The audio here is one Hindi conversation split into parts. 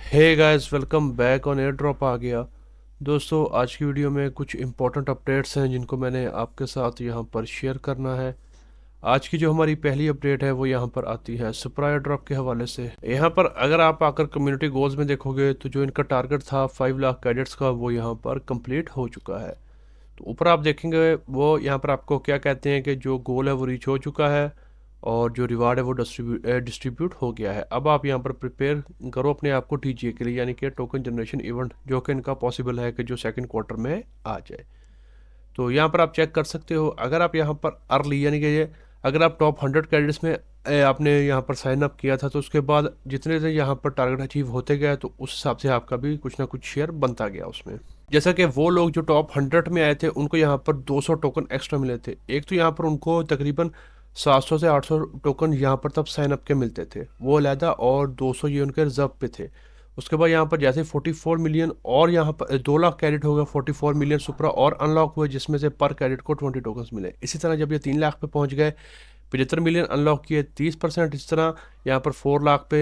Hey guys, welcome back on air drop आ गया। दोस्तों, आज की वीडियो में कुछ इंपॉर्टेंट अपडेट्स हैं जिनको मैंने आपके साथ यहाँ पर शेयर करना है। आज की जो हमारी पहली अपडेट है वो यहाँ पर आती है सुपरा एयर ड्रॉप के हवाले से। यहाँ पर अगर आप आकर कम्युनिटी गोल्स में देखोगे तो जो इनका टारगेट था 5 लाख कैडेट्स का वो यहाँ पर कंप्लीट हो चुका है। तो ऊपर आप देखेंगे वो यहाँ पर आपको क्या कहते हैं कि जो गोल है वो रीच हो चुका है और जो रिवार्ड है वो डिस्ट्रीब्यूट हो गया है। अब आप यहाँ पर प्रिपेयर करो अपने आप को टीजीए के लिए, यानी कि टोकन जनरेशन इवेंट, जो कि इनका पॉसिबल है कि जो सेकंड क्वार्टर में आ जाए। तो यहाँ पर आप चेक कर सकते हो, अगर आप यहाँ पर अर्ली यानी कि ये अगर आप टॉप 100 कैंडिडेट्स में आपने यहाँ पर साइन अप किया था तो उसके बाद जितने से यहाँ पर टारगेट अचीव होते गए तो उस हिसाब से आपका भी कुछ ना कुछ शेयर बनता गया उसमें। जैसा कि वो लोग जो टॉप 100 में आए थे उनको यहाँ पर 200 टोकन एक्स्ट्रा मिले थे। एक तो यहाँ पर उनको तकरीबन 700 से 800 टोकन यहाँ पर तब साइन अप के मिलते थे, वो अलहदा, और 200 ये उनके रिजर्व पे थे। उसके बाद यहाँ पर जैसे 44 मिलियन और यहाँ पर 2 लाख कैरेट हो गया, 44 मिलियन सुपरा और अनलॉक हुए जिसमें से पर कैरेट को 20 टोकन्स मिले। इसी तरह जब ये 3 लाख पे पहुँच गए, 75 मिलियन अनलॉक किए, 30%। इस तरह यहाँ पर 4 लाख पे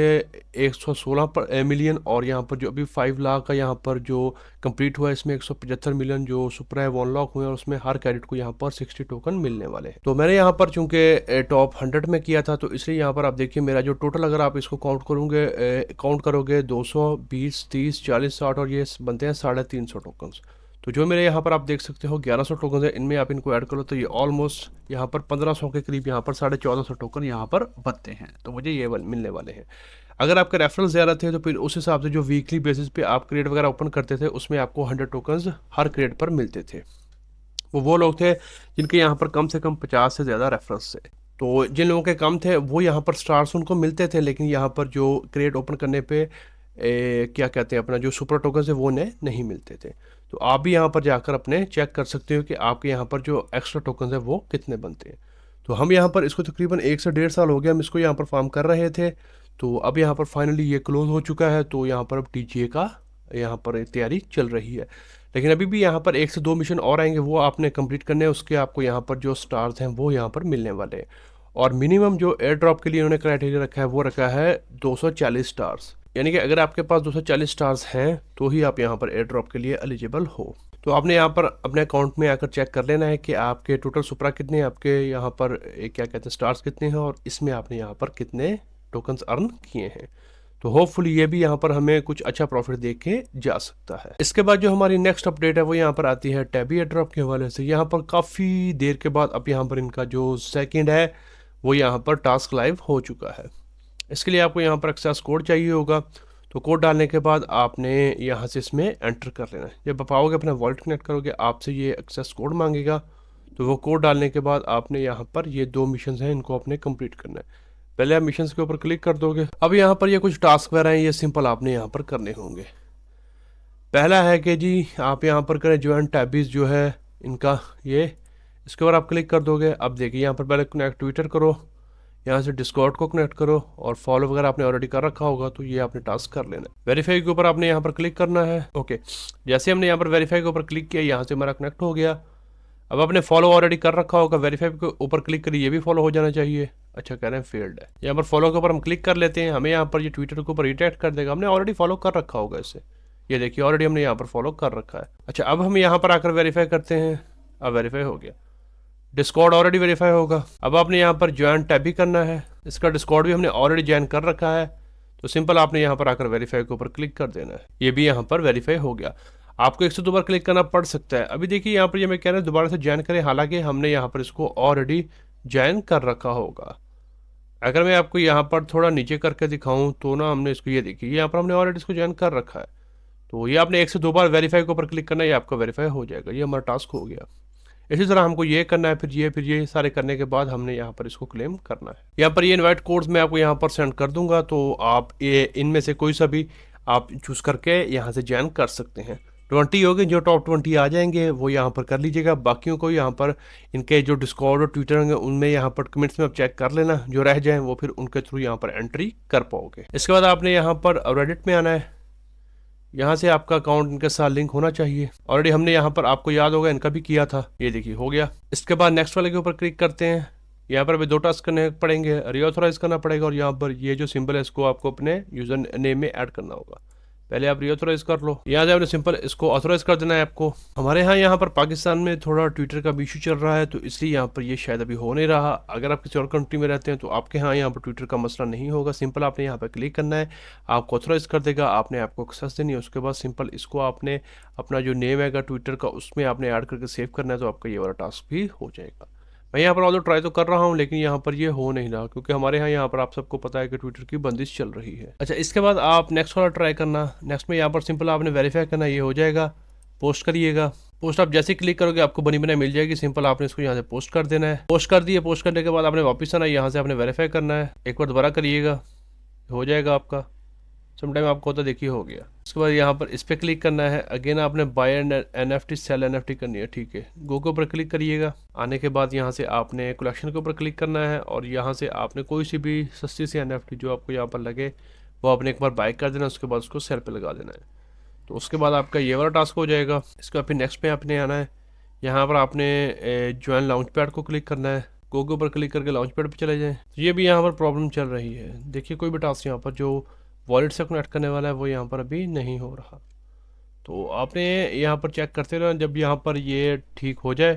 116 मिलियन, और यहाँ पर जो अभी 5 लाख का यहाँ पर जो कंप्लीट हुआ है इसमें 175 मिलियन जो सुपर है वो अनलॉक हुए, और उसमें हर कैरेट को यहाँ पर 60 टोकन मिलने वाले हैं। तो मैंने यहाँ पर चूंकि टॉप 100 में किया था तो इसलिए यहाँ पर आप देखिए मेरा जो टोटल, अगर आप इसको काउंट करोगे 220, 30, 40, 60 और ये बनते हैं 350 टोकन्स। तो जो मेरे यहाँ पर आप देख सकते हो 1100 टोकन है, इनमें आप इनको ऐड करो तो ये ऑलमोस्ट यहाँ पर 1500 के करीब यहाँ पर 1450 टोकन यहाँ पर बनते हैं। तो मुझे ये मिलने वाले हैं। अगर आपके रेफरल ज़्यादा थे तो फिर उस हिसाब से जो वीकली बेसिस पे आप क्रेड वगैरह ओपन करते थे उसमें आपको 100 टोकन्स हर क्रेड पर मिलते थे। वो लोग थे जिनके यहाँ पर कम से कम 50 से ज़्यादा रेफरेंस थे। तो जिन लोगों के कम थे वो यहाँ पर स्टार्स उनको मिलते थे, लेकिन यहाँ पर जो क्रेड ओपन करने पे क्या कहते हैं अपना जो सुपर टोकन है वो उन्हें नहीं मिलते थे। तो आप भी यहाँ पर जाकर अपने चेक कर सकते हो कि आपके यहाँ पर जो एक्स्ट्रा टोकन है वो कितने बनते हैं। तो हम यहाँ पर इसको तकरीबन 1 से 1.5 साल हो गया हम इसको यहाँ पर फार्म कर रहे थे। तो अब यहाँ पर फाइनली ये क्लोज हो चुका है। तो यहाँ पर अब टीजीए का यहाँ पर तैयारी चल रही है, लेकिन अभी भी यहाँ पर 1 से 2 मिशन और आएंगे, वो आपने कंप्लीट करने हैं। उसके आपको यहाँ पर जो स्टार्स हैं वो यहाँ पर मिलने वाले हैं। और मिनिमम जो एयर ड्रॉप के लिए उन्होंने क्राइटेरिया रखा है वो रखा है 240 स्टार्स, यानी कि अगर आपके पास 240 स्टार्स हैं तो ही आप यहाँ पर एयर ड्रॉप के लिए एलिजिबल हो। तो आपने यहाँ पर अपने अकाउंट में आकर चेक कर लेना है कि आपके टोटल सुपरा कितने, आपके यहाँ पर क्या कहते हैं स्टार्स कितने हैं, और इसमें आपने यहाँ पर कितने टोकन्स अर्न किए हैं। तो होपफुली ये भी यहाँ पर हमें कुछ अच्छा प्रॉफिट देख के जा सकता है। इसके बाद जो हमारी नेक्स्ट अपडेट है वो यहाँ पर आती है टैबी एयर ड्रॉप के हवाले से। यहाँ पर काफ़ी देर के बाद अब यहाँ पर इनका जो सेकंड है वो यहाँ पर टास्क लाइव हो चुका है। इसके लिए आपको यहाँ पर एक्सेस कोड चाहिए होगा। तो कोड डालने के बाद आपने यहाँ से इसमें एंटर कर लेना है। जब आप आओगे अपना वॉलेट कनेक्ट करोगे आपसे ये एक्सेस कोड मांगेगा। तो वो कोड डालने के बाद आपने यहाँ पर ये 2 मिशन हैं इनको आपने कंप्लीट करना है। पहले आप मिशन के ऊपर क्लिक कर दोगे। अब यहाँ पर ये कुछ टास्क वगैरह हैं, ये सिंपल आपने यहाँ पर करने होंगे। पहला है कि जी आप यहाँ पर करें ज्वाइन टैबीज जो है इनका, ये इसके ऊपर आप क्लिक कर दोगे। अब देखिए यहाँ पर पहले कनेक्ट ट्विटर करो, यहाँ से डिस्कॉर्ड को कनेक्ट करो, और फॉलो वगैरह आपने ऑलरेडी कर रखा होगा तो ये आपने टास्क कर लेना है। वेरीफाई के ऊपर आपने यहाँ पर क्लिक करना है। ओके, जैसे हमने यहाँ पर वेरीफाई के ऊपर क्लिक किया यहाँ से हमारा कनेक्ट हो गया। अब आपने फॉलो ऑलरेडी कर रखा होगा, वेरीफाई के ऊपर क्लिक करिए, ये भी फॉलो हो जाना चाहिए। अच्छा, कह रहे हैं फेल्ड है। यहाँ पर फॉलो के ऊपर हम क्लिक कर लेते हैं, हमें यहाँ पर ये ट्विटर के ऊपर रिटेक्ट कर देगा, हमने ऑलरेडी फॉलो कर रखा होगा इसे। ये देखिए ऑलरेडी हमने यहाँ पर फॉलो कर रखा है। अच्छा, अब हम यहाँ पर आकर वेरीफाई करते हैं। अब वेरीफाई हो गया, डिस्कॉर्ड ऑलरेडी वेरीफाई होगा। अब आपने यहाँ पर ज्वाइन टैब भी करना है, इसका डिस्कॉर्ड भी हमने ऑलरेडी ज्वाइन कर रखा है। तो सिंपल आपने यहाँ पर आकर वेरीफाई के ऊपर क्लिक कर देना है। ये भी यहाँ पर वेरीफाई हो गया। आपको 102 बार क्लिक करना पड़ सकता है। अभी देखिए यहाँ पर ये मैं कह रहा हूँ दोबारा से ज्वाइन करें, हालांकि हमने यहाँ पर इसको ऑलरेडी ज्वाइन कर रखा होगा। अगर मैं आपको यहाँ पर थोड़ा नीचे करके दिखाऊँ तो ना, हमने इसको ये देखिए यहाँ पर हमने ऑलरेडी इसको ज्वाइन कर रखा है। तो ये आपने 1 से 2 बार वेरीफाई के ऊपर क्लिक करना है, ये आपका वेरीफाई हो जाएगा। ये हमारा टास्क हो गया। इसी तरह हमको ये करना है, फिर ये सारे करने के बाद हमने यहाँ पर इसको क्लेम करना है। यहाँ पर ये इनवाइट कोड्स मैं आपको यहाँ पर सेंड कर दूंगा, तो आप ये इनमें से कोई सा भी आप चूज़ करके यहाँ से ज्वाइन कर सकते हैं। 20 हो गए, जो टॉप 20 आ जाएंगे वो यहाँ पर कर लीजिएगा। बाकियों को यहाँ पर इनके जो डिस्कॉर्ड और ट्विटर होंगे उनमें यहाँ पर कमेंट्स में आप चेक कर लेना, जो रह जाएँ वो फिर उनके थ्रू यहाँ पर एंट्री कर पाओगे। इसके बाद आपने यहाँ पर रेडिट में आना है। यहाँ से आपका अकाउंट इनके साथ लिंक होना चाहिए। ऑलरेडी हमने यहाँ पर, आपको याद होगा, इनका भी किया था। ये देखिए हो गया। इसके बाद नेक्स्ट वाले के ऊपर क्लिक करते हैं। यहाँ पर भी 2 टास्क करने पड़ेंगे, रीऑथराइज करना पड़ेगा, और यहाँ पर ये जो सिंबल है इसको आपको अपने यूज़र नेम में ऐड करना होगा। पहले आप रीऑथोराइज कर लो। यहाँ से आपने सिंपल इसको ऑथोराइज कर देना है आपको। हमारे यहाँ पर पाकिस्तान में थोड़ा ट्विटर का भी इशू चल रहा है, तो इसलिए यहाँ पर ये शायद अभी हो नहीं रहा। अगर आप किसी और कंट्री में रहते हैं तो आपके यहाँ पर ट्विटर का मसला नहीं होगा। सिंपल आपने यहाँ पर क्लिक करना है, आपको ऑथोराइज कर देगा, आपने आपको एक्सेस देनी है। उसके बाद सिंपल इसको आपने अपना जो नेम है ट्विटर का उसमें आपने ऐड करके सेव करना है, तो आपका ये वाला टास्क भी हो जाएगा। मैं यहाँ पर ऑल्दो ट्राई तो कर रहा हूँ, लेकिन यहाँ पर ये हो नहीं रहा, क्योंकि हमारे यहाँ पर आप सबको पता है कि ट्विटर की बंदिश चल रही है। अच्छा, इसके बाद आप नेक्स्ट वाला ट्राई करना। नेक्स्ट में यहाँ पर सिंपल आपने वेरीफाई करना, ये हो जाएगा। पोस्ट करिएगा। पोस्ट आप जैसे क्लिक करोगे आपको बनी बनाई मिल जाएगी। सिंपल आपने इसको यहाँ से पोस्ट कर देना है। पोस्ट कर दिए। पोस्ट करने के बाद आपने वापस आना है, यहाँ से आपने वेरीफाई करना है। एक बार दोबारा करिएगा, हो जाएगा आपका। समटाइम आपको होता देखिए हो गया। उसके बाद यहाँ पर इस पर क्लिक करना है। अगेन आपने बाय NFT सेल NFT करनी है, ठीक है। गो के ऊपर क्लिक करिएगा। आने के बाद यहाँ से आपने कलेक्शन के ऊपर क्लिक करना है, और यहाँ से आपने कोई सी भी सस्ती सी NFT जो आपको यहाँ पर लगे वो आपने एक बार बाय कर देना। उसके बाद उसको सेल पे लगा देना है। तो उसके बाद आपका ये वाला टास्क हो जाएगा। इसके बाद फिर नेक्स्ट पे आपने आना है। यहाँ पर आपने ज्वाइन लॉन्च पैड को क्लिक करना है। गो के ऊपर क्लिक करके लॉन्च पैड पर चले जाएँ। तो ये भी यहाँ पर प्रॉब्लम चल रही है। देखिए कोई भी टास्क यहाँ पर जो वॉलेट से कनेक्ट करने वाला है वो यहाँ पर अभी नहीं हो रहा। तो आपने यहाँ पर चेक करते रहना, जब यहाँ पर ये ठीक हो जाए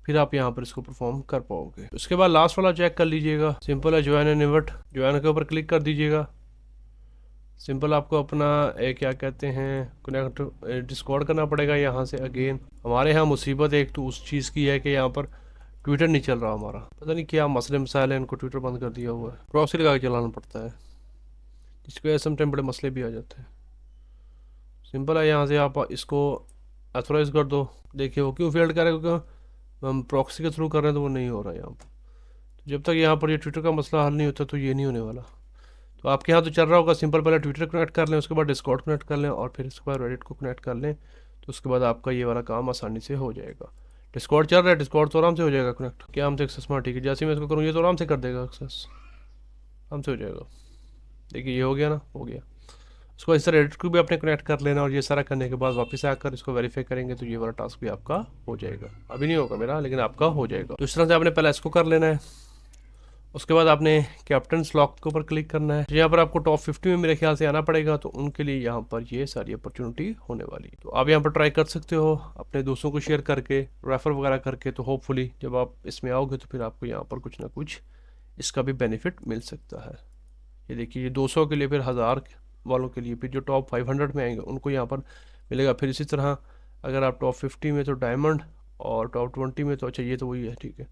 फिर आप यहाँ पर इसको परफॉर्म कर पाओगे। उसके बाद लास्ट वाला चेक कर लीजिएगा। सिंपल है, ज्वाइन एंड इन्वर्ट। ज्वाइन के ऊपर क्लिक कर दीजिएगा। सिंपल आपको अपना क्या कहते हैं कनेक्ट डिस्कॉर्ड करना पड़ेगा यहाँ से। अगेन हमारे यहाँ मुसीबत एक तो उस चीज़ की है कि यहाँ पर ट्विटर नहीं चल रहा हमारा, पता नहीं क्या मसले मसाइल है, इनको ट्विटर बंद कर दिया हुआ है। प्रॉक्सी लगा के चलाना पड़ता है, जिसकी वजह से समटाइम बड़े मसले भी आ जाते हैं। सिंपल है, यहाँ से आप इसको ऑथोराइज कर दो। देखिए वो क्यों फेल्ड कर रहा है, क्योंकि हम प्रॉक्सी के थ्रू कर रहे हैं तो वो नहीं हो रहा है यहाँ पर। तो जब तक यहाँ पर ये ट्विटर का मसला हल नहीं होता तो ये नहीं होने वाला। तो आपके यहाँ तो चल रहा होगा। सिंपल पहले ट्विटर कनेक्ट कर लें, उसके बाद डिस्कॉर्ड कनेक्ट कर लें, और फिर उसके बाद रेडिट को कनेक्ट कर लें। तो उसके बाद आपका ये वाला काम आसानी से हो जाएगा। डिस्कॉर्ड चल रहा है, डिस्कॉर्ड तो आराम से हो जाएगा कनेक्ट। क्या हम से एक्सेस में, ठीक है। जैसे मैं इसको करूँ ये तो आराम से कर देगा एक्सेस, आराम से हो जाएगा। देखिए ये हो गया ना, हो गया। उसको इस तरह एडिट को भी आपने कनेक्ट कर लेना, और ये सारा करने के बाद वापस आकर इसको वेरीफाई करेंगे तो ये वाला टास्क भी आपका हो जाएगा। अभी नहीं होगा मेरा, लेकिन आपका हो जाएगा। तो इस तरह से आपने पहले इसको कर लेना है। उसके बाद आपने कैप्टन लॉक के ऊपर क्लिक करना है। यहाँ पर आपको टॉप 50 में मेरे ख्याल से आना पड़ेगा, तो उनके लिए यहाँ पर ये सारी अपॉर्चुनिटी होने वाली। तो आप यहाँ पर ट्राई कर सकते हो अपने दोस्तों को शेयर करके, रेफर वगैरह करके। तो होपफुली जब आप इसमें आओगे तो फिर आपको यहाँ पर कुछ ना कुछ इसका भी बेनिफिट मिल सकता है। ये देखिए, ये 200 के लिए, फिर 1000 वालों के लिए, फिर जो टॉप 500 में आएंगे उनको यहाँ पर मिलेगा। फिर इसी तरह अगर आप टॉप 50 में तो डायमंड, और टॉप 20 में तो अच्छा ये तो वही है, ठीक है।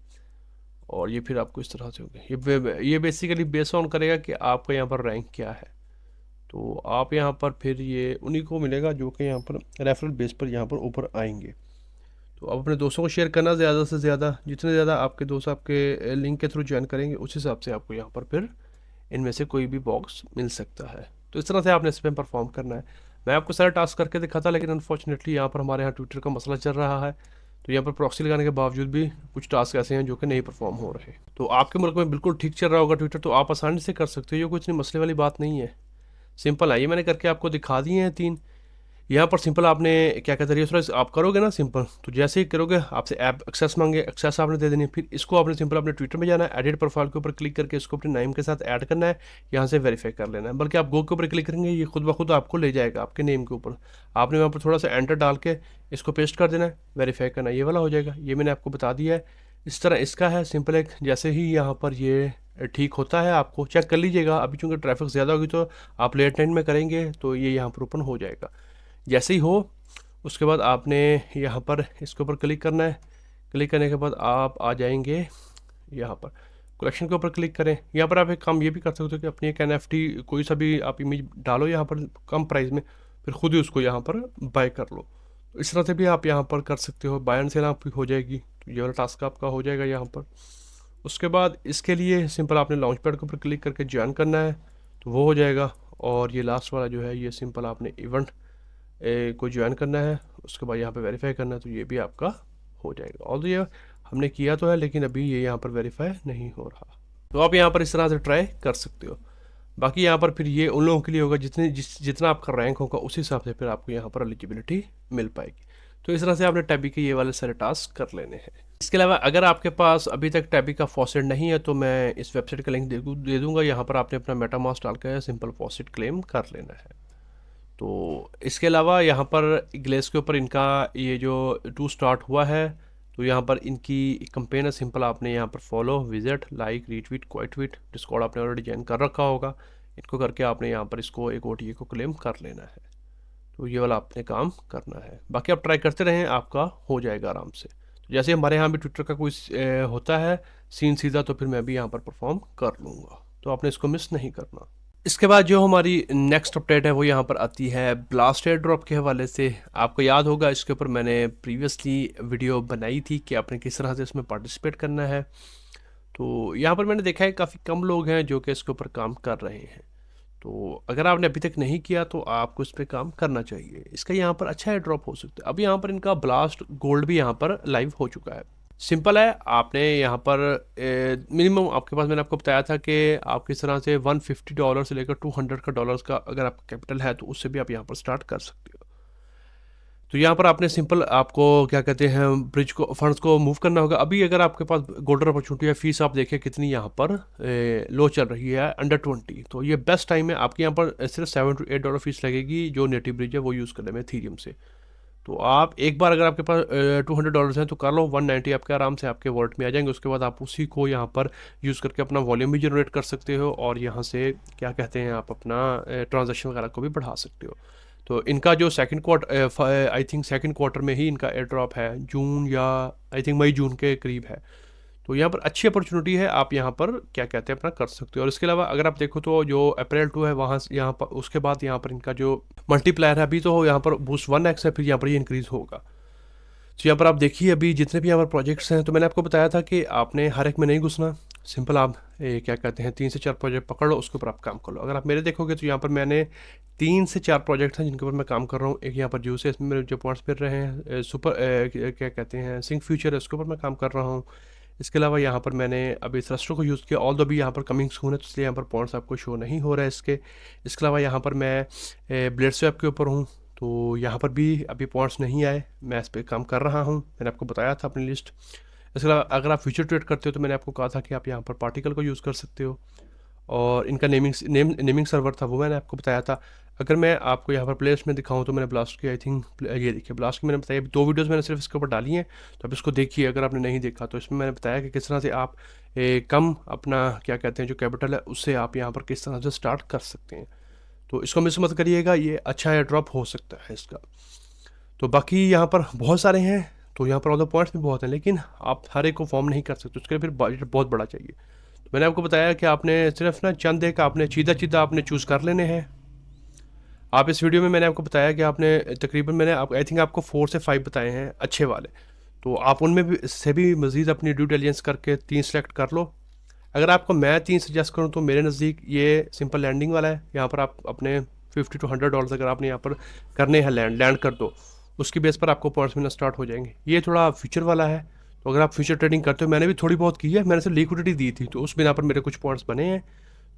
और ये फिर आपको इस तरह से होगा। ये बेसिकली बेस ऑन करेगा कि आपका यहाँ पर रैंक क्या है। तो आप यहाँ पर फिर ये उन्हीं को मिलेगा जो कि यहाँ पर रेफरल बेस पर यहाँ पर ऊपर आएंगे। तो आप अपने दोस्तों को शेयर करना ज़्यादा से ज़्यादा। जितने ज़्यादा आपके दोस्त आपके लिंक के थ्रू ज्वाइन करेंगे उस हिसाब से आपको यहाँ पर फिर इनमें से कोई भी बॉक्स मिल सकता है। तो इस तरह से आपने इसमें परफॉर्म करना है। मैं आपको सारा टास्क करके दिखाता, लेकिन अनफॉर्चुनेटली यहाँ पर हमारे यहाँ ट्विटर का मसला चल रहा है। तो यहाँ पर प्रॉक्सी लगाने के बावजूद भी कुछ टास्क ऐसे हैं जो कि नहीं परफॉर्म हो रहे। तो आपके मुल्क में बिल्कुल ठीक चल रहा होगा ट्विटर, तो आप आसानी से कर सकते हो। ये कुछ नहीं मसले वाली बात नहीं है, सिंपल है। ये मैंने करके आपको दिखा दिए हैं 3। यहाँ पर सिंपल आपने क्या कहते हैं थोड़ा आप करोगे ना सिंपल, तो जैसे ही करोगे आपसे ऐप एक्सेस मांगे, एक्सेस आपने दे देनी है। फिर इसको आपने सिंपल अपने ट्विटर में जाना है, एडिट प्रोफाइल के ऊपर क्लिक करके इसको अपने नेम के साथ ऐड करना है, यहाँ से वेरीफाई कर लेना है। बल्कि आप गो के ऊपर क्लिक करेंगे ये खुद ब खुद आपको ले जाएगा आपके नेम के ऊपर। आपने वहाँ पर थोड़ा सा एंटर डाल के इसको पेस्ट कर देना है, वेरीफाई करना, ये वाला हो जाएगा। ये मैंने आपको बता दिया है। इस तरह इसका है सिंपल एक। जैसे ही यहाँ पर ये ठीक होता है आपको चेक कर लीजिएगा। अभी चूँकि ट्रैफिक ज़्यादा होगी तो आप लेट नाइट में करेंगे तो ये यहाँ पर ओपन हो जाएगा। जैसे ही हो उसके बाद आपने यहाँ पर इसके ऊपर क्लिक करना है। क्लिक करने के बाद आप आ जाएंगे यहाँ पर कलेक्शन के ऊपर क्लिक करें। यहाँ पर आप एक काम ये भी कर सकते हो कि अपनी एक NFT कोई सा भी आप इमेज डालो यहाँ पर कम प्राइस में, फिर खुद ही उसको यहाँ पर बाय कर लो। तो इस तरह से भी आप यहाँ पर कर सकते हो। बाय एंड सेल आपकी हो जाएगी। तो ये वाला टास्क आपका हो जाएगा यहाँ पर। उसके बाद इसके लिए सिंपल आपने लॉन्च पैड के ऊपर क्लिक करके ज्वाइन करना है, तो वो हो जाएगा। और ये लास्ट वाला जो है ये सिंपल आपने इवेंट को ज्वाइन करना है, उसके बाद यहाँ पे वेरीफाई करना है, तो ये भी आपका हो जाएगा। और ये हमने किया तो है, लेकिन अभी ये यहाँ पर वेरीफाई नहीं हो रहा। तो आप यहाँ पर इस तरह से ट्राई कर सकते हो। बाकी यहाँ पर फिर ये उन लोगों के लिए होगा जितना आपका रैंक होगा उस हिसाब से फिर आपको यहाँ पर एलिजिबिलिटी मिल पाएगी। तो इस तरह से आपने टैबी के ये वाले सारे टास्क कर लेने हैं। इसके अलावा अगर आपके पास अभी तक टैबी का फॉसेट नहीं है तो मैं इस वेबसाइट का लिंक दे दूँगा। यहाँ पर आपने अपना मेटामास्क डाल कर सिंपल फॉसेट क्लेम कर लेना है। तो इसके अलावा यहाँ पर ग्लेस के ऊपर इनका ये जो टू स्टार्ट हुआ है, तो यहाँ पर इनकी कंपेन है सिंपल। आपने यहाँ पर follow, visit, like, retweet, quite tweet, Discord आपने ऑलरेडी ज्वाइन कर रखा होगा। इनको करके आपने यहाँ पर इसको एक OTA को क्लेम कर लेना है। तो ये वाला आपने काम करना है, बाकी आप ट्राई करते रहें, आपका हो जाएगा आराम से। तो जैसे हमारे यहाँ भी ट्विटर का कोई होता है सीन सीधा, तो फिर मैं भी यहाँ पर परफॉर्म कर लूँगा। तो आपने इसको मिस नहीं करना। इसके बाद जो हमारी नेक्स्ट अपडेट है वो यहाँ पर आती है ब्लास्ट एयर ड्रॉप के हवाले से। आपको याद होगा इसके ऊपर मैंने प्रीवियसली वीडियो बनाई थी कि आपने किस तरह से इसमें पार्टिसिपेट करना है। तो यहाँ पर मैंने देखा है काफ़ी कम लोग हैं जो कि इसके ऊपर काम कर रहे हैं। तो अगर आपने अभी तक नहीं किया तो आपको इस पर काम करना चाहिए। इसका यहाँ पर अच्छा एयर ड्रॉप हो सकता है। अभी यहाँ पर इनका ब्लास्ट गोल्ड भी यहाँ पर लाइव हो चुका है। सिंपल है, आपने यहाँ पर मिनिमम आपके पास, मैंने आपको बताया था कि आप किस तरह से $150 से लेकर $200 का डॉलर्स का अगर आपका कैपिटल है तो उससे भी आप यहाँ पर स्टार्ट कर सकते हो। तो यहाँ पर आपने सिंपल आपको क्या कहते हैं ब्रिज को, फंड्स को मूव करना होगा। अभी अगर आपके पास गोल्डन अपॉर्चुनिटी है, फीस आप देखिए कितनी यहाँ पर लो चल रही है, $20। तो ये बेस्ट टाइम है। आपके यहाँ पर सिर्फ $7 to $8 फीस लगेगी जो नेटिव ब्रिज है वो यूज़ करने में इथेरियम से। तो आप एक बार अगर आपके पास $200 हैं तो कर लो, 190 आपके आराम से आपके वॉलेट में आ जाएंगे। उसके बाद आप उसी को यहाँ पर यूज़ करके अपना वॉल्यूम भी जनरेट कर सकते हो और यहाँ से क्या कहते हैं आप अपना ट्रांजैक्शन वगैरह को भी बढ़ा सकते हो। तो इनका जो second quarter, I think second quarter में ही इनका एयर ड्रॉप है, जून या आई थिंक मई जून के करीब है। तो यहाँ पर अच्छी अपॉर्चुनिटी है, आप यहाँ पर क्या कहते हैं अपना कर सकते हो। और इसके अलावा अगर आप देखो तो जो अप्रैल 2 है वहाँ यहाँ पर उसके बाद यहाँ पर इनका जो मल्टीप्लायर है, अभी तो यहाँ पर बूस्ट 1x है, फिर यहाँ पर ये इंक्रीज़ होगा। तो यहाँ पर आप देखिए अभी जितने भी यहाँ पर प्रोजेक्ट्स हैं, तो मैंने आपको बताया था कि आपने हर एक में नहीं घुसना। सिंपल आप क्या कहते हैं 3 से 4 प्रोजेक्ट पकड़ लो, उसके ऊपर आप काम कर लो। अगर आप मेरे देखोगे तो यहाँ पर मैंने 3 से 4 प्रोजेक्ट्स हैं जिनके ऊपर मैं काम कर रहा हूँ। एक यहाँ पर जूस है, इसमें मेरे जो पॉइंट्स मिल रहे हैं, सुपर क्या कहते हैं सिंक फ्यूचर है, उसके ऊपर मैं काम कर रहा हूँ। इसके अलावा यहाँ पर मैंने अभी थ्रस्टर को यूज़ किया, ऑल दो भी यहाँ पर कमिंग सून है, तो इसलिए यहाँ पर पॉइंट्स आपको शो नहीं हो रहा है इसके। इसके अलावा यहाँ पर मैं ब्लेड स्वैप के ऊपर हूँ, तो यहाँ पर भी अभी पॉइंट्स नहीं आए, मैं इस पर काम कर रहा हूँ, मैंने आपको बताया था अपनी लिस्ट। इसके अलावा अगर आप फ्यूचर ट्रेड करते हो तो मैंने आपको कहा था कि आप यहाँ पर पार्टिकल को यूज़ कर सकते हो, और इनका नेमिंग सर्वर था वो मैंने आपको बताया था। अगर मैं आपको यहाँ पर प्लेलिस्ट में दिखाऊं तो मैंने ब्लास्ट की आई थिंक ये देखिए ब्लास्ट की मैंने बताया 2 वीडियोस मैंने सिर्फ इसके ऊपर डाली हैं, तो आप इसको देखिए अगर आपने नहीं देखा तो। इसमें मैंने बताया कि किस तरह से आप कम अपना क्या कहते हैं जो कैपिटल है उससे आप यहाँ पर किस तरह से स्टार्ट कर सकते हैं। तो इसको मिस मत करिएगा, ये अच्छा एयर ड्रॉप हो सकता है इसका। तो बाकी यहाँ पर बहुत सारे हैं, तो यहाँ पर ऑल द पॉइंट्स भी बहुत हैं, लेकिन आप हर एक को फॉर्म नहीं कर सकते, उसके लिए फिर बजट बहुत बड़ा चाहिए। तो मैंने आपको बताया कि आपने सिर्फ ना चंद एक आपने चीदा चीदा आपने चूज़ कर लेने हैं। आप इस वीडियो में मैंने आपको बताया कि आपने तकरीबन मैंने आप आई थिंक आपको 4 से 5 बताए हैं अच्छे वाले। तो आप उनमें भी से भी मज़ीद अपनी ड्यू डिलिजेंस करके 3 सेलेक्ट कर लो। अगर आपको मैं 3 सजेस्ट करूँ तो मेरे नज़दीक ये सिंपल लैंडिंग वाला है। यहाँ पर आप अपने $50 to $100 अगर आपने यहाँ पर करने हैं लैंड कर दो, उसकी बेस पर आपको पॉइंट्स मिलना स्टार्ट हो जाएंगे। ये थोड़ा फ्यूचर वाला है, तो अगर आप फ्यूचर ट्रेडिंग करते हो, मैंने भी थोड़ी बहुत की है, मैंने सिर्फ लिक्विडिटी दी थी, तो उस बिना पर मेरे कुछ पॉइंट्स बने हैं।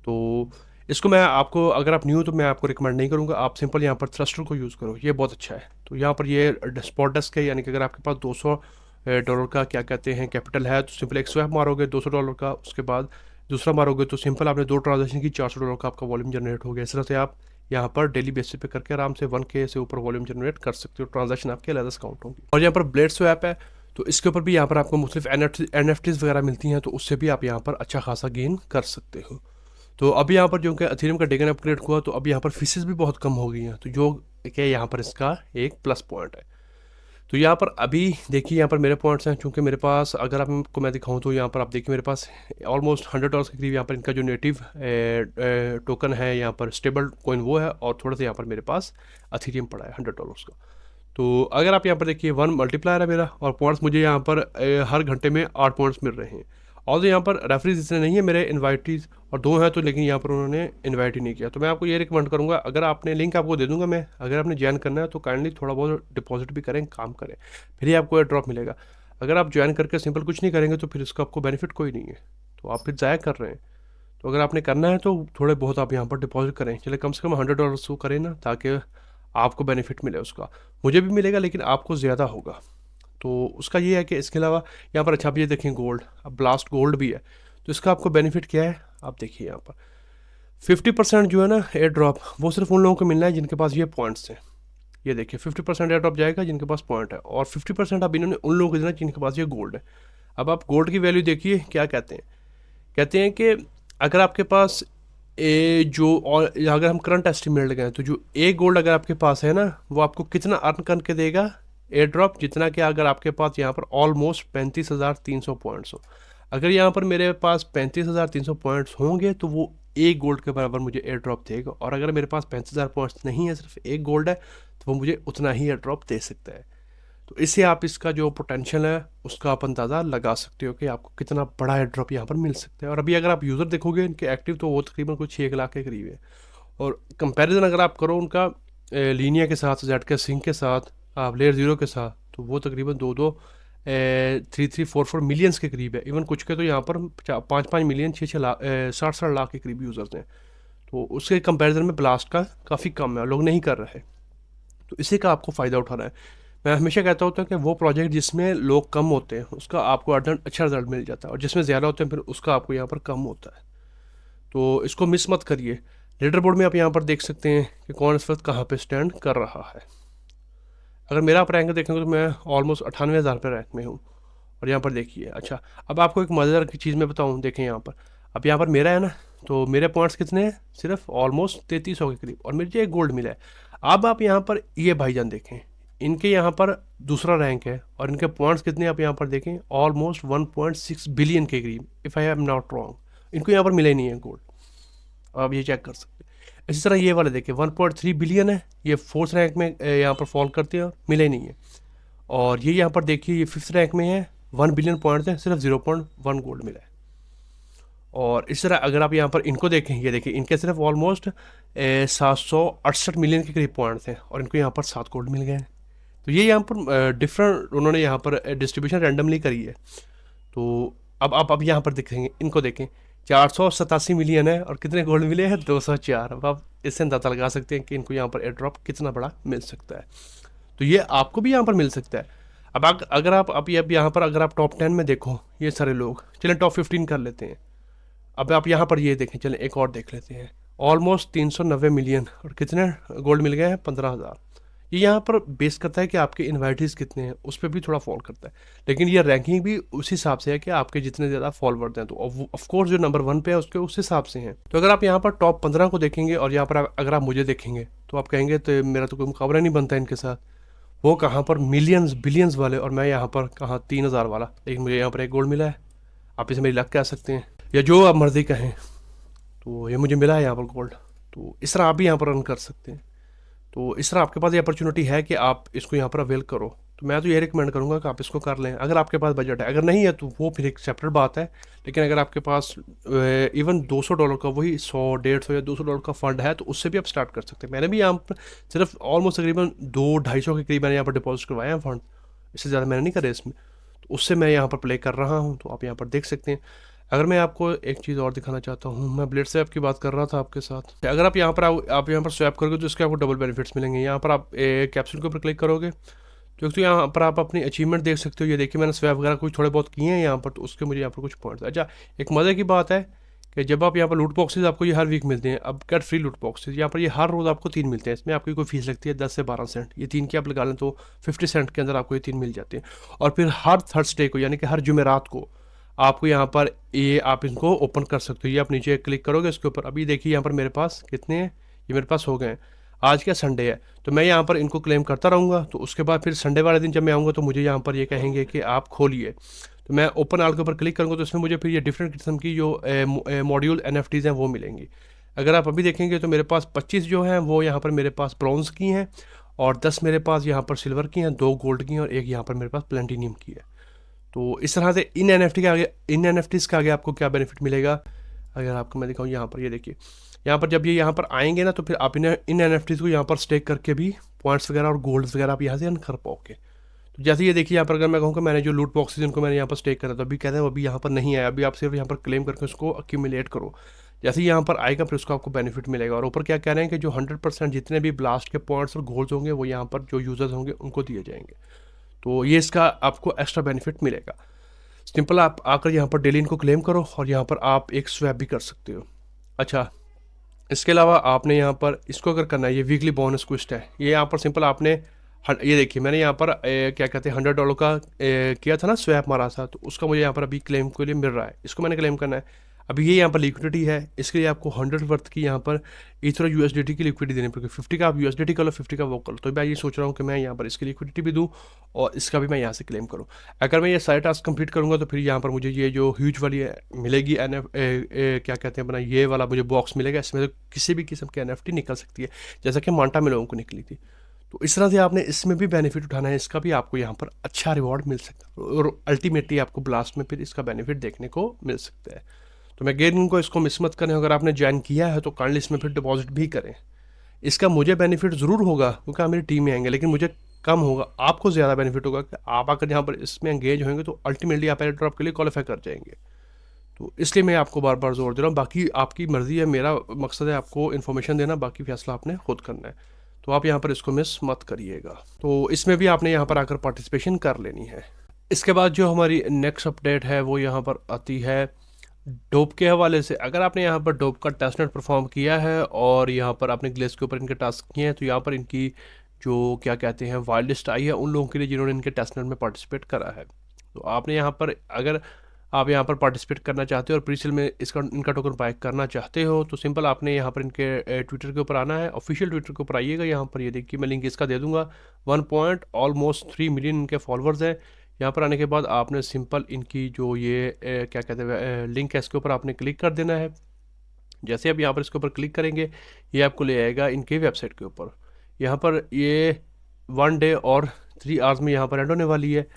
तो इसको मैं आपको, अगर आप न्यू तो मैं आपको रिकमेंड नहीं करूँगा, आप सिंपल यहाँ पर थ्रस्टर को यूज़ करो, ये बहुत अच्छा है। तो यहाँ पर ये स्पॉट डेस्क है, यानी कि अगर आपके पास $200 का क्या कहते हैं कैपिटल है तो सिंपल एक स्वैप मारोगे $200 का, उसके बाद दूसरा मारोगे तो सिंपल आपने 2 ट्रांजेक्शन की $400 का आपका वॉल्यूम जनरेट हो गया। इस तरह से आप यहाँ पर डेली बेसिस पे करके आराम से 1K से ऊपर वॉल्यूम जनरेट कर सकते हो, ट्रांजेक्शन आपके अलग काउंट होंगी। और यहाँ पर ब्लेड स्वैप है, तो इसके ऊपर भी यहाँ पर आपको मुख्तलिफ NFTs वगैरह मिलती हैं, तो उससे भी आप यहाँ पर अच्छा खासा गेन कर सकते हो। तो अभी यहाँ पर जो कि एथेरियम का डेगन अपग्रेड हुआ तो अभी यहाँ पर फीसेस भी बहुत कम हो गई हैं, तो जो कि यहाँ पर इसका एक प्लस पॉइंट है। तो यहाँ पर अभी देखिए यहाँ पर मेरे पॉइंट्स हैं, चूँकि मेरे पास अगर आपको मैं दिखाऊँ तो यहाँ पर आप देखिए मेरे पास ऑलमोस्ट $100 के करीब यहाँ पर इनका जो नेटिव टोकन है यहाँ पर स्टेबल कॉइन वो है, और थोड़ा सा यहाँ पर मेरे पास एथेरियम पड़ा है $100 का। तो अगर आप यहाँ पर देखिए 1 मल्टीप्लायर है मेरा, और पॉइंट्स मुझे यहाँ पर हर घंटे में 8 पॉइंट्स मिल रहे हैं। और यहाँ पर रेफरीज इतने नहीं है मेरे, इन्वाइटीज और 2 हैं, तो लेकिन यहाँ पर उन्होंने इन्वाइट ही नहीं किया। तो मैं आपको ये रिकमेंड करूँगा, अगर आपने लिंक आपको दे दूँगा मैं, अगर आपने ज्वाइन करना है तो काइंडली थोड़ा बहुत डिपॉजिट भी करें, काम करें, फिर ही आपको एयर ड्रॉप मिलेगा। अगर आप ज्वाइन करके सिंपल कुछ नहीं करेंगे तो फिर इसका आपको बेनिफिट कोई नहीं है, तो आप फिर ज़ाया कर रहे हैं। तो अगर आपने करना है तो थोड़े बहुत आप यहाँ पर डिपॉजिट करें, चले कम से कम $100 तो करें ना, ताकि आपको बेनिफिट मिले उसका। मुझे भी मिलेगा लेकिन आपको ज़्यादा होगा। तो उसका ये है कि इसके अलावा यहाँ पर अच्छा भी ये देखें गोल्ड, अब ब्लास्ट गोल्ड भी है, तो इसका आपको बेनिफिट क्या है आप देखिए यहाँ पर। 50% जो है ना एयर ड्रॉप, वो सिर्फ उन लोगों को मिलना है जिनके पास ये पॉइंट्स हैं। ये देखिए 50% एयर ड्रॉप जाएगा जिनके पास पॉइंट है, और 50% अब इन्होंने उन लोगों को देना जिनके पास ये गोल्ड है। अब आप गोल्ड की वैल्यू देखिए क्या कहते हैं। कहते हैं कि अगर आपके पास जो, और अगर हम करंट एस्टिमेट लगाएं तो जो एक गोल्ड अगर आपके पास है ना, वो आपको कितना अर्न करके देगा एयर ड्रॉप, जितना कि अगर आपके पास यहाँ पर ऑलमोस्ट 35,300 पॉइंट्स हो। अगर यहाँ पर मेरे पास 35,300 पॉइंट्स होंगे तो वो एक गोल्ड के बराबर मुझे एयर ड्रॉप देगा, और अगर मेरे पास 35,000 पॉइंट्स नहीं है, सिर्फ एक गोल्ड है, तो वो मुझे उतना ही एयर ड्रॉप दे सकता है। तो इससे आप इसका जो पोटेंशियल है उसका आप अंदाज़ा लगा सकते हो कि आपको कितना बड़ा एयर ड्रॉप यहाँ पर मिल सकता है। और अभी अगर आप यूज़र देखोगे इनके एक्टिव, तो वो तकरीबन कुछ 6 लाख के करीब है। और कंपैरिजन अगर आप करो उनका लीनिया के साथ, जेड के सिंह के साथ, आप लेयर ज़ीरो के साथ, तो वो तकरीबन 3-4 मिलियंस के करीब है। इवन कुछ के तो यहाँ पर 5-5 मिलियन, 6-6 लाख, 60-60 लाख के करीब यूज़र्स हैं। तो उसके कंपैरिजन में ब्लास्ट का काफ़ी कम है, लोग नहीं कर रहे। तो इसी का आपको फ़ायदा उठाना है। मैं हमेशा कहता होता हूँ कि वो प्रोजेक्ट जिसमें लोग कम होते हैं उसका आपको अच्छा रिजल्ट मिल जाता है, और जिसमें ज़्यादा होते हैं फिर उसका आपको यहाँ पर कम होता है। तो इसको मिस मत करिए। लीडर बोर्ड में आप यहाँ पर देख सकते हैं कि कौन इस वक्त कहाँ पे स्टैंड कर रहा है। अगर मेरा आप रैंक देखेंगे तो मैं ऑलमोस्ट 98,000 पे रैंक में हूँ। और यहाँ पर देखिए, अच्छा अब आपको एक मज़ेदार की चीज़ मैं बताऊँ, देखें यहाँ पर, अब यहाँ पर मेरा है ना, तो मेरे पॉइंट्स कितने हैं, सिर्फ ऑलमोस्ट 3300 के करीब, और मुझे एक गोल्ड मिला है। अब आप यहाँ पर ये भाईजान देखें, इनके यहाँ पर दूसरा रैंक है, और इनके पॉइंट्स कितने आप यहाँ पर देखें, ऑलमोस्ट 1.6 बिलियन के करीब, if I am not wrong. इनको यहाँ पर मिला ही नहीं है गोल्ड, आप ये चेक कर सकते हैं। इसी तरह ये वाले देखिए 1.3 बिलियन है, ये फोर्थ रैंक में यहाँ पर फॉल करते हैं और मिले ही नहीं है। और ये यहाँ पर देखिए ये फिफ्थ रैंक में है, 1 बिलियन पॉइंट्स हैं, सिर्फ 0.1 गोल्ड मिला है। और इस तरह अगर आप यहाँ पर इनको देखें, ये देखिए इनके सिर्फ ऑलमोस्ट 768 मिलियन के करीब पॉइंट्स हैं, और इनको यहाँ पर 7 गोल्ड मिल गए हैं। तो ये यहाँ पर डिफरेंट उन्होंने यहाँ पर डिस्ट्रीब्यूशन रैंडमली करी है। तो अब यहाँ पर देखेंगे, इनको देखें 487 मिलियन है, और कितने गोल्ड मिले हैं, 204। अब आप इससे अंदाज़ा लगा सकते हैं कि इनको यहाँ पर एयर ड्रॉप कितना बड़ा मिल सकता है। तो ये आपको भी यहाँ पर मिल सकता है। अगर आप अभी अब यहाँ पर अगर आप टॉप 10 में देखो ये सारे लोग, चलें टॉप 15 कर लेते हैं। अब आप यहाँ पर ये देखें, चलें एक और देख लेते हैं, ऑलमोस्ट 390 मिलियन, और कितने गोल्ड मिल गए हैं, 15,000। ये यहाँ पर बेस करता है कि आपके इन्वाइटीज़ कितने हैं, उस पर भी थोड़ा फॉल करता है। लेकिन ये रैंकिंग भी उस हिसाब से है कि आपके जितने ज़्यादा फॉलोवर्स हैं, तो ऑफकोर्स जो नंबर 1 पे है उसके उस हिसाब से हैं। तो अगर आप यहाँ पर टॉप 15 को देखेंगे, और यहाँ पर अगर आप मुझे देखेंगे, तो आप कहेंगे तो मेरा तो कोई मुकाबला नहीं बनता इनके साथ। वो कहाँ पर मिलियंस बिलियंस वाले, और मैं यहाँ पर कहाँ 3,000 वाला, लेकिन मुझे यहाँ पर एक गोल्ड मिला है। आप इसे मेरी लक कह सकते हैं, या जो आप मर्जी कहें, तो ये मुझे मिला है यहाँ पर गोल्ड। तो इस तरह आप भी यहाँ पर रन कर सकते हैं। तो इस तरह आपके पास ये अपॉर्चुनिटी है कि आप इसको यहाँ पर अवेल करो। तो मैं तो ये रिकमेंड करूँगा कि आप इसको कर लें, अगर आपके पास बजट है। अगर नहीं है तो वो फिर एक सेपरेट बात है। लेकिन अगर आपके पास इवन $200 का, वही 100, 150 या $200 का फंड है, तो उससे भी आप स्टार्ट कर सकते हैं। मैंने भी यहाँ पर सिर्फ ऑलमोस्ट तकरीबन 200-250 के करीब मैंने यहाँ पर डिपॉजिट करवाया है फंड, इससे ज़्यादा मैंने नहीं करे इसमें। तो उससे मैं यहाँ पर प्ले कर रहा हूँ, तो आप यहाँ पर देख सकते हैं। अगर मैं आपको एक चीज़ और दिखाना चाहता हूँ, मैं ब्लेड स्वैप की बात कर रहा था आपके साथ। अगर आप यहाँ पर आप यहाँ पर स्वैप करोगे तो इसके आपको डबल बेनिफिट्स मिलेंगे। यहाँ पर आप कैप्सूल के ऊपर क्लिक करोगे तो यहाँ पर आप अपनी अचीवमेंट देख सकते हो। ये देखिए मैंने स्वैप वगैरह कुछ थोड़े बहुत किए हैं यहाँ पर, तो उसके मुझे यहाँ पर कुछ पॉइंट्स। अच्छा, एक मज़े की बात है कि जब आप यहाँ पर लूट बॉक्सेज आपको ये हर वीक मिलते हैं। अब कैट फ्री लूट बॉक्सेज यहाँ पर ये हर रोज़ आपको 3 मिलते हैं। इसमें आपकी कोई फीस लगती है 10 से 12 सेंट। ये 3 की आप लगा लें तो 50 सेंट के अंदर आपको ये 3 मिल जाते हैं। और फिर हर थर्सडे को, यानी कि हर जुमेरात को, आपको यहाँ पर ये आप इनको ओपन कर सकते हो। ये आप नीचे क्लिक करोगे इसके ऊपर, अभी देखिए यहाँ पर मेरे पास कितने हैं, ये मेरे पास हो गए हैं। आज क्या संडे है, तो मैं यहाँ पर इनको क्लेम करता रहूँगा। तो उसके बाद फिर संडे वाले दिन जब मैं आऊँगा तो मुझे यहाँ पर ये कहेंगे कि आप खोलिए। तो मैं ओपन आल के ऊपर क्लिक करूँगा तो इसमें मुझे फिर ये डिफरेंट किस्म की जो मॉड्यूल NFTs हैं वो मिलेंगी। अगर आप अभी देखेंगे तो मेरे पास 25 जो हैं वो यहाँ पर मेरे पास ब्रॉन्ज़ की हैं, और 10 मेरे पास यहाँ पर सिल्वर की हैं, 2 गोल्ड की हैं, और एक यहाँ पर मेरे पास प्लेटिनियम की है। तो इस तरह से इन NFTs के आगे आपको क्या बेनिफिट मिलेगा, अगर आपको मैं दिखाऊँ यहाँ पर, ये देखिए यहाँ पर जब ये यहाँ पर आएंगे ना, तो फिर आप इन NFTs को यहाँ पर स्टेक करके भी पॉइंट्स वगैरह और गोल्ड वगैरह आप यहाँ से अर्न कर पाओगे। तो जैसे ये देखिए यहाँ पर अगर मैं कहूँ कि मैंने जो लूट बॉक्सेज इनको मैंने यहाँ पर स्टेक करा, तो अभी कहते हैं वो अभी यहाँ पर नहीं आया। अभी आप सिर्फ यहाँ पर क्लेम करके उसको अक्यूमुलेट करो। जैसे ही यहाँ पर आएगा फिर उसका आपको बेनिफिट मिलेगा। और ऊपर क्या कह रहे हैं कि जो 100% जितने भी ब्लास्ट के पॉइंट्स और गोल्स होंगे वो यहाँ पर जो यूज़र्स होंगे उनको दिए जाएंगे। तो ये इसका आपको एक्स्ट्रा बेनिफिट मिलेगा। सिंपल, आप आकर यहाँ पर डेली इनको क्लेम करो और यहाँ पर आप एक स्वैप भी कर सकते हो। अच्छा, इसके अलावा आपने यहाँ पर इसको अगर करना है, ये वीकली बोनस क्विस्ट है, ये यहाँ पर सिंपल आपने ये देखिए मैंने यहाँ पर क्या कहते हैं $100 का किया था ना, स्वैप मारा था, तो उसका मुझे यहाँ पर अभी क्लेम के लिए मिल रहा है, इसको मैंने क्लेम करना है। अभी ये यहाँ पर लिक्विडिटी है, इसके लिए आपको 100 वर्थ की यहाँ पर इथर यूएसडीटी की लिक्विडिटी देनी पड़ेगी। 50 का आप यूएसडीटी कर लो, 50 का वो कर लो। तो मैं ये सोच रहा हूँ कि मैं यहाँ पर इसकी लिक्विडिटी भी दूँ और इसका भी मैं यहाँ से क्लेम करूँ। अगर मैं ये सारे टास्क कंप्लीट करूँगा तो फिर यहाँ पर मुझे ये जो ह्यूज वाली मिलेगी क्या कहते हैं अपना ये वाला मुझे बॉक्स मिलेगा, इसमें तो किसी भी किस्म की NFT निकल सकती है, जैसा कि मांटा में लोगों को निकली थी। तो इस तरह से आपने इसमें भी बेनिफिट उठाना है, इसका भी आपको यहाँ पर अच्छा रिवॉर्ड मिल सकता है और अल्टीमेटली आपको ब्लास्ट में फिर इसका बेनिफिट देखने को मिल सकता है। तो मैं गेम को इसको मिस मत करें, अगर आपने ज्वाइन किया है तो काइंडली इसमें फिर डिपॉजिट भी करें। इसका मुझे बेनिफिट ज़रूर होगा क्योंकि आप मेरी टीम में आएंगे, लेकिन मुझे कम होगा, आपको ज़्यादा बेनिफिट होगा कि आप अगर यहाँ पर इसमें एंगेज होंगे तो अल्टीमेटली आप एयर ड्रॉप के लिए क्वालिफाई कर जाएंगे। तो इसलिए मैं आपको बार बार जोर दे रहा हूँ, बाकी आपकी मर्ज़ी है, मेरा मकसद है आपको इन्फॉर्मेशन देना, बाकी फैसला आपने खुद करना है। तो आप यहाँ पर इसको मिस मत करिएगा। तो इसमें भी आपने यहाँ पर आकर पार्टिसिपेशन कर लेनी है। इसके बाद जो हमारी नेक्स्ट अपडेट है वो यहाँ पर आती है डोप के हवाले से। अगर आपने यहाँ पर डोप का टेस्टनेट परफॉर्म किया है और यहाँ पर आपने ग्लेस के ऊपर इनके टास्क किए हैं, तो यहाँ पर इनकी जो क्या कहते हैं वाइल्ड लिस्ट आई है उन लोगों के लिए जिन्होंने इनके टेस्टनेट में पार्टिसिपेट करा है। तो आपने यहाँ पर अगर आप यहाँ पर पार्टिसिपेट करना चाहते हो और प्रीसेल में इसका इनका टोकन बाय करना चाहते हो तो सिंपल आपने यहाँ पर इनके ट्विटर के ऊपर आना है, ऑफिशियल ट्विटर के ऊपर आइएगा। यहाँ पर ये देखिए मैं लिंक इसका दे दूंगा, 1.3 मिलियन इनके फॉलोअर्स हैं। यहाँ पर आने के बाद आपने सिंपल इनकी जो ये क्या कहते हैं लिंक है इसके ऊपर आपने क्लिक कर देना है। जैसे आप यहाँ पर इसके ऊपर क्लिक करेंगे ये आपको ले आएगा इनकी वेबसाइट के ऊपर। यहाँ पर ये 1 डे और 3 आवर्स में यहाँ पर एंड होने वाली है।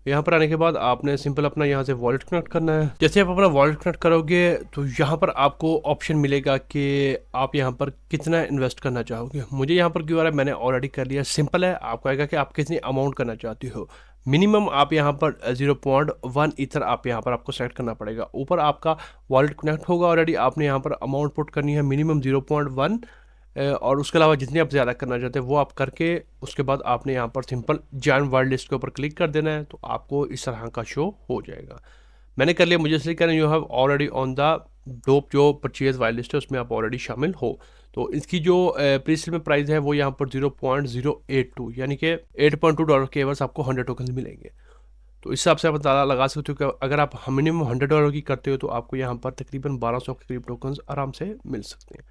यहाँ पर आने के बाद आपने सिंपल अपना यहाँ से वॉलेट कनेक्ट करना है। जैसे आप अपना वॉलेट कनेक्ट करोगे तो यहाँ पर आपको ऑप्शन मिलेगा कि आप यहाँ पर कितना इन्वेस्ट करना चाहोगे। मुझे यहाँ पर क्यों आ रहा है, मैंने ऑलरेडी कर लिया। सिंपल है, आपको आएगा कि आप कितनी अमाउंट करना चाहते हो। मिनिमम आप यहाँ पर 0.1 ईथर आप यहाँ पर आपको सेलेक्ट करना पड़ेगा। ऊपर आपका वॉलेट कनेक्ट होगा ऑलरेडी, आपने यहाँ पर अमाउंट पुट करनी है मिनिमम 0.1 और उसके अलावा जितनी आप ज़्यादा करना चाहते हैं वो आप करके उसके बाद आपने यहाँ पर सिंपल जॉइन वर्ल्ड लिस्ट के ऊपर क्लिक कर देना है, तो आपको इस तरह का शो हो जाएगा। मैंने कर लिया, मुझे इसलिए कह रहे हैं you have already on the dope जो परचेज वाइल्ड लिस्ट है उसमें आप ऑलरेडी शामिल हो। तो इसकी जो प्रीसेल में प्राइस है वो यहाँ पर 0.082 यानी कि $8.2 के एवर्स आपको 100 टोकन मिलेंगे। तो इस हिसाब से आप अंदाजा लगा सकते हो कि अगर आप मिनिमम $100 की करते हो तो आपको यहाँ पर तकरीबन 1200 के करीब टोकन आराम से मिल सकते हैं।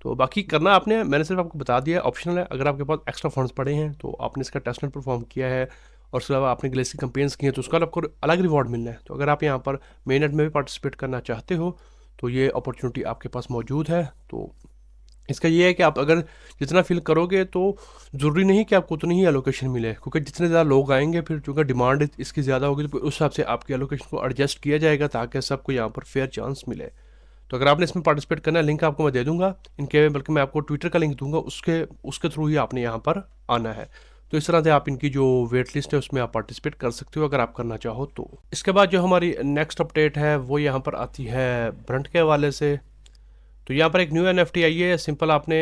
तो बाकी करना आपने, मैंने सिर्फ आपको बता दिया है, ऑप्शनल है। अगर आपके पास एक्स्ट्रा फंड्स पड़े हैं तो आपने इसका टेस्टनेट परफॉर्म किया है और उसके अलावा आपने ग्लेसी कंपेन्स की हैं तो उसका आपको अलग रिवॉर्ड मिलना है। तो अगर आप यहाँ पर मेन नेट में भी पार्टिसिपेट करना चाहते हो तो ये अपॉर्चुनिटी आपके पास मौजूद है। तो इसका ये है कि आप अगर जितना फिल करोगे तो ज़रूरी नहीं कि आपको उतनी ही एलोकेशन मिले, क्योंकि जितने ज़्यादा लोग आएंगे फिर चूँकि डिमांड इसकी ज़्यादा होगी तो उस हिसाब से आपकी एलोकेशन को एडजस्ट किया जाएगा ताकि सबको यहाँ पर फेयर चांस मिले। तो अगर आपने इसमें पार्टिसिपेट करना है, लिंक आपको मैं दे दूंगा इनके, बल्कि मैं आपको ट्विटर का लिंक दूंगा, उसके थ्रू ही आपने यहाँ पर आना है। तो इस तरह से आप इनकी जो वेट लिस्ट है उसमें आप पार्टिसिपेट कर सकते हो अगर आप करना चाहो तो। इसके बाद जो हमारी नेक्स्ट अपडेट है वो यहाँ पर आती है ब्रंट के हवाले से। तो यहाँ पर एक न्यू NFT आई है, सिंपल आपने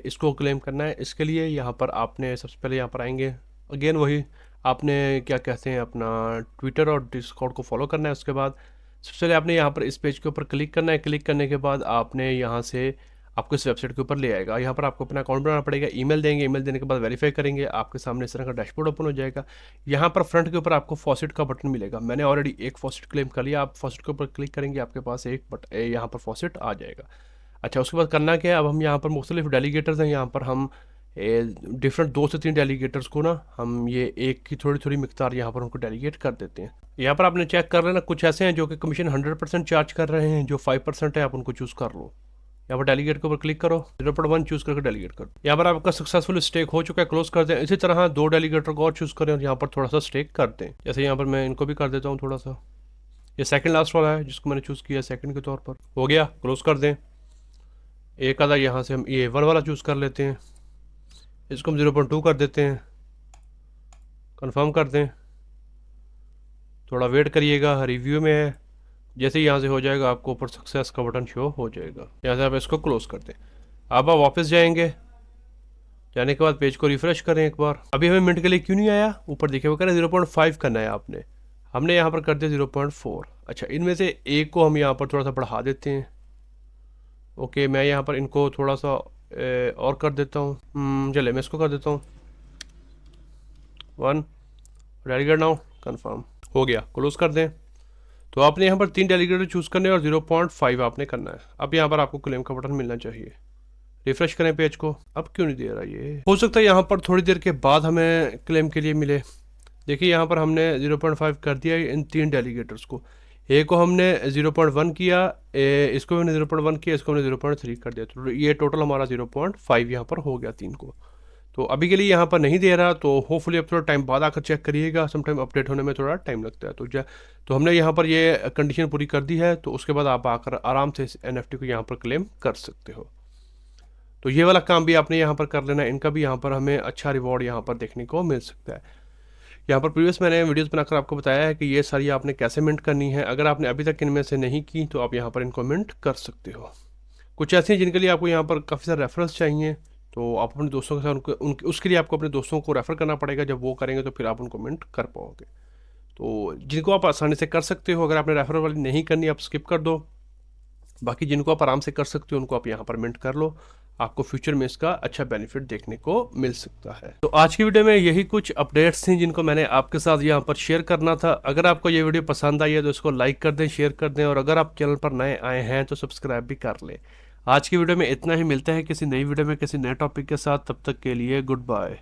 इसको क्लेम करना है। इसके लिए यहाँ पर आपने सबसे पहले यहाँ पर आएंगे, अगेन वही आपने क्या कहते हैं अपना ट्विटर और डिस्कॉर्ड को फॉलो करना है। उसके बाद सबसे पहले आपने यहाँ पर इस पेज के ऊपर क्लिक करना है। क्लिक करने के बाद आपने यहाँ से आपको इस वेबसाइट के ऊपर ले आएगा। यहाँ पर आपको अपना अकाउंट बनाना पड़ेगा, ईमेल देंगे, ईमेल देने के बाद वेरीफाई करेंगे, आपके सामने इस तरह का डैशबोर्ड ओपन हो जाएगा। यहाँ पर फ्रंट के ऊपर आपको फॉसेट का बटन मिलेगा, मैंने ऑलरेडी एक फॉसेट क्लेम कर लिया। आप फॉसेट के ऊपर क्लिक करेंगे, आपके पास एक यहाँ पर फॉसेट आ जाएगा। अच्छा, उसके बाद करना क्या है, अब हम यहाँ पर मुख्तलिफ डेलीगेटर्स हैं, यहाँ पर हम डिफरेंट 2 से 3 डेलीगेटर्स को ना हम ये एक की थोड़ी थोड़ी मिकदार यहाँ पर उनको डेलीगेट कर देते हैं। यहाँ पर आपने चेक कर लेना, कुछ ऐसे हैं जो कि कमीशन 100% चार्ज कर रहे हैं, जो 5% है आप उनको चूज़ कर लो। यहाँ पर डेलीगेट के ऊपर क्लिक करो, 0.1 चूज़ करके डेलीगेट करो। यहाँ पर आपका सक्सेसफुल स्टेक हो चुका है, क्लोज कर दें। इसी तरह 2 डेलीगेटर को और चूज़ करें और यहाँ पर थोड़ा सा स्टेक कर दें। जैसे यहाँ पर मैं इनको भी कर देता हूँ थोड़ा सा। ये सेकंड लास्ट वाला है जिसको मैंने चूज़ किया सेकंड के तौर पर, हो गया, क्लोज कर दें। एक आधा यहाँ से हम ये वन वाला चूज़ कर लेते हैं, इसको हम 0.2 कर देते हैं, कंफर्म कर दें। थोड़ा वेट करिएगा, रिव्यू में है। जैसे ही यहाँ से हो जाएगा आपको ऊपर सक्सेस का बटन शो हो जाएगा। यहाँ से आप इसको क्लोज कर दें। अब आप वापस जाएंगे, जाने के बाद पेज को रिफ्रेश करें एक बार। अभी हमें मिनट के लिए क्यों नहीं आया, ऊपर देखिए वो कह रहे 0.5 करना है आपने, हमने यहाँ पर कर दिया 0.4। अच्छा, इनमें से एक को हम यहाँ पर थोड़ा सा बढ़ा देते हैं, ओके, मैं यहाँ पर इनको थोड़ा सा और कर देता हूँ। चले मैं इसको कर देता हूँ 1। डेलीगेट नाउ कंफर्म हो गया, क्लोज कर दें। तो आपने यहाँ पर 3 डेलीगेटर चूज़ करने और 0.5 आपने करना है। अब यहाँ पर आपको क्लेम का बटन मिलना चाहिए। रिफ्रेश करें पेज को। अब क्यों नहीं दे रहा ये? हो सकता है यहाँ पर थोड़ी देर के बाद हमें क्लेम के लिए मिले। देखिए यहाँ पर हमने 0.5 कर दिया इन 3 डेलीगेटर्स को। ए को हमने 0.1 किया, इसको हमने 0.1 किया, इसको हमने 0.3 कर दिया। तो ये टोटल हमारा 0.5 यहाँ पर हो गया 3 को। तो अभी के लिए यहाँ पर नहीं दे रहा, तो होपफुली अब थोड़ा टाइम बाद आकर चेक करिएगा। समटाइम अपडेट होने में थोड़ा टाइम लगता है। तो हमने यहाँ पर ये कंडीशन पूरी कर दी है, तो उसके बाद आप आकर आराम से इस NFT को यहाँ पर क्लेम कर सकते हो। तो ये वाला काम भी आपने यहाँ पर कर लेना है। इनका भी यहाँ पर हमें अच्छा रिवॉर्ड यहाँ पर देखने को मिल सकता है। यहाँ पर प्रीवियस मैंने वीडियोस बनाकर आपको बताया है कि ये सारी आपने कैसे मिंट करनी है। अगर आपने अभी तक इनमें से नहीं की तो आप यहाँ पर इनको मिंट कर सकते हो। कुछ ऐसी हैं जिनके लिए आपको यहाँ पर काफ़ी सारे रेफरेंस चाहिए, तो आप अपने दोस्तों के साथ उनके उसके लिए आपको अपने दोस्तों को रेफ़र करना पड़ेगा। जब वो करेंगे तो फिर आप उनको मिंट कर पाओगे। तो जिनको आप आसानी से कर सकते हो, अगर आपने रेफर वाली नहीं करनी आप स्किप कर दो। बाकी जिनको आप आराम से कर सकते हो उनको आप यहाँ पर मिंट कर लो। आपको फ्यूचर में इसका अच्छा बेनिफिट देखने को मिल सकता है। तो आज की वीडियो में यही कुछ अपडेट्स थी जिनको मैंने आपके साथ यहाँ पर शेयर करना था। अगर आपको ये वीडियो पसंद आई है तो इसको लाइक कर दें, शेयर कर दें, और अगर आप चैनल पर नए आए हैं तो सब्सक्राइब भी कर लें। आज की वीडियो में इतना ही। मिलते हैं किसी नई वीडियो में किसी नए टॉपिक के साथ। तब तक के लिए गुड बाय।